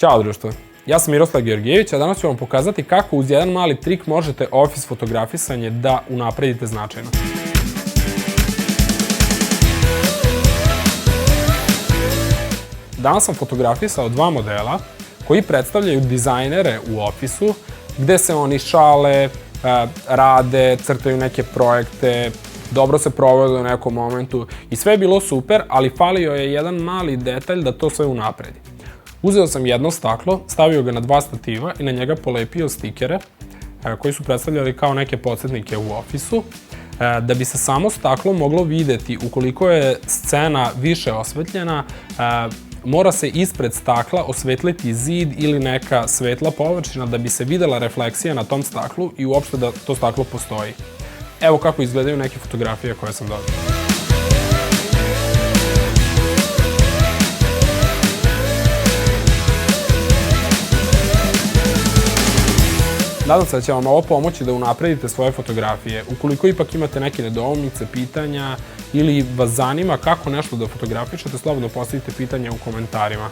Ćao društvo, ja sam Miroslav Georgijević, a danas ću vam pokazati kako uz jedan mali trik možete office fotografisanje da unapredite značajno. Danas sam fotografisao dva modela koji predstavljaju dizajnere u ofisu, gde se oni šale, rade, crtaju neke projekte, dobro se provode u nekom momentu i sve je bilo super, ali falio je jedan mali detalj da to sve unapredi. Uzeo sam jedno staklo, stavio ga na dva stativa i na njega polepio stikere koji su predstavljali kao neke podsjetnike u ofisu. Da bi se samo staklo moglo videti ukoliko je scena više osvetljena, mora se ispred stakla osvetliti zid ili neka svetla površina da bi se videla refleksija na tom staklu i uopšte da to staklo postoji. Evo kako izgledaju neke fotografije koje sam dobio. Nadam se da će vam ovo pomoći da unapredite svoje fotografije. Ukoliko ipak imate neke nedoumice, pitanja ili vas zanima kako nešto da fotografišete, slobodno postavite pitanje u komentarima.